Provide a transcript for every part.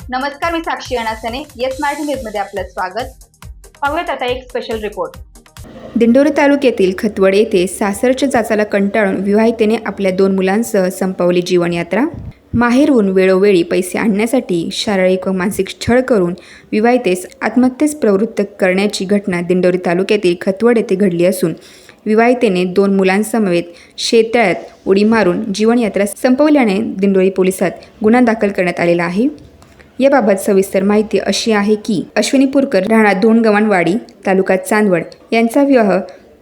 नमस्कार, मी साक्षी अनासने. येस मराठी न्यूजमध्ये आपलं स्वागत. पाहूयात आता एक स्पेशल रिपोर्ट. दिंडोरी तालुक्यातील खतवड येथे सासरच्या जाचाला कंटाळून विवाहितेने आपल्या 2 मुलांसह संपवली जीवनयात्रा. माहेरहून वेळोवेळी पैसे आणण्यासाठी शारीरिक व मानसिक छळ करून विवाहितेस आत्महत्येस प्रवृत्त करण्याची घटना दिंडोरी तालुक्यातील खतवड येथे घडली असून विवाहितेने 2 मुलांसमवेत शेततळ्यात उडी मारून जीवनयात्रा संपवल्याने दिंडोरी पोलिसात गुन्हा दाखल करण्यात आलेला आहे. याबाबत सविस्तर माहिती अशी आहे की अश्विनी पुरकर राहणार धोंडगव्हाणवाडी तालुका चांदवड यांचा विवाह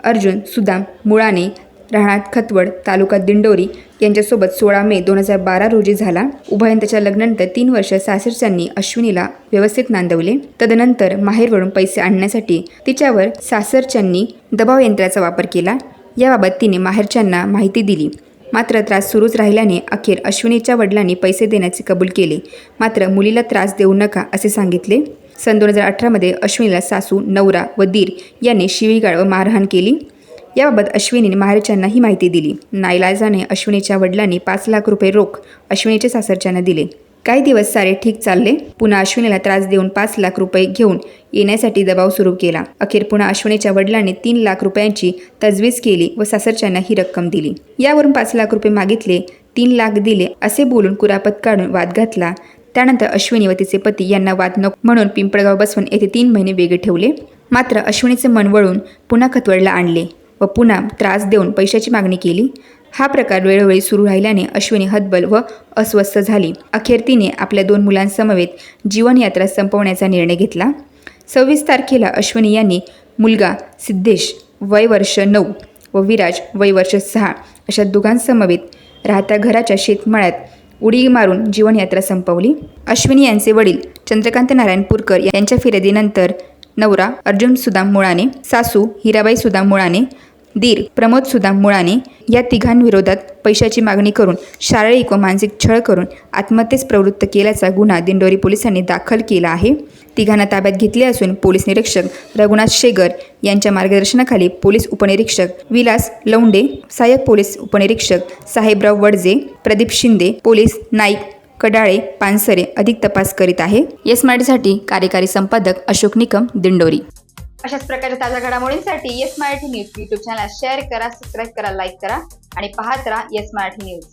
अर्जुन सुदाम मुळाने राहणार खतवड तालुका दिंडोरी यांच्यासोबत 16 मे 2012 रोजी झाला. उभयंताच्या लग्नानंतर 3 वर्ष सासरच्यांनी अश्विनीला व्यवस्थित नांदवले. तदनंतर माहेरवरून पैसे आणण्यासाठी तिच्यावर सासरच्यांनी दबाव यंत्राचा वापर केला. याबाबत तिने माहेरच्यांना माहिती दिली. मात्र त्रास सुरूच राहिल्याने अखेर अश्विनीच्या वडिलांनी पैसे देण्याचे कबूल केले. मात्र मुलीला त्रास देऊ नका असे सांगितले. सन 2018 अश्विनीला सासू, नवरा व दीर यांनी शिवीगाळ व मारहाण केली. याबाबत अश्विनीने माहेरच्यांना ही माहिती दिली. नाईलाजाने अश्विनीच्या वडिलांनी 5 लाख रुपये रोख अश्विनीच्या सासरच्यांना दिले. काही दिवस सारे ठीक चालले. पुन्हा अश्विनीला त्रास देऊन 5 लाख रुपये घेऊन येण्यासाठी दबाव सुरू केला. अखेर पुन्हा अश्विनीच्या वडिलांनी 3 लाख रुपयांची तजवीज केली व सासरच्यांना ही रक्कम दिली. यावरून 5 लाख रुपये मागितले, 3 लाख दिले असे बोलून कुरापत काढून वाद घातला. त्यानंतर अश्विनी व तिचे पती यांना वाद नको म्हणून पिंपळगाव बसवून येथे 3 महिने वेगळे ठेवले. मात्र अश्विनीचे मन वळून पुन्हा खतवडला आणले व पुन्हा त्रास देऊन पैशाची मागणी केली. हा प्रकार वेळोवेळी सुरू राहिल्याने अश्विनी हतबल व अस्वस्थ झाली. अखेर तिने आपल्या 2 मुलांसमवेत जीवनयात्रा संपवण्याचा निर्णय घेतला. 26 तारखेला अश्विनी यांनी मुलगा सिद्धेश वय वर्ष 9 व विराज वय वर्ष 6 अशा दोघांसमवेत राहत्या घराच्या शेतमाळ्यात उडी मारून जीवनयात्रा संपवली. अश्विनी यांचे वडील चंद्रकांत नारायण पुरकर यांच्या फिर्यादीनंतर नवरा अर्जुन सुदाम मुळाने, सासू हिराबाई सुदाम मुळाने, दीर प्रमोद सुदाम मुळाने या तिघांविरोधात पैशाची मागणी करून शारीरिक व मानसिक छळ करून आत्महत्येस प्रवृत्त केल्याचा गुन्हा दिंडोरी पोलिसांनी दाखल केला आहे. तिघांना ताब्यात घेतले असून पोलीस निरीक्षक रघुनाथ शेगर यांच्या मार्गदर्शनाखाली पोलीस उपनिरीक्षक विलास लौंडे, सहाय्यक पोलीस उपनिरीक्षक साहेबराव वडजे, प्रदीप शिंदे, पोलीस नाईक कडाळे पानसरे अधिक तपास करीत आहे. येस मराठीसाठी कार्यकारी संपादक अशोक निकम, दिंडोरी. अशाच प्रकारच्या ताज्या घडामोडींसाठी yes Marathi news YouTube channel share करा, सबस्क्राईब करा, लाईक करा आणि पाहत राहा येस मराठी न्यूज.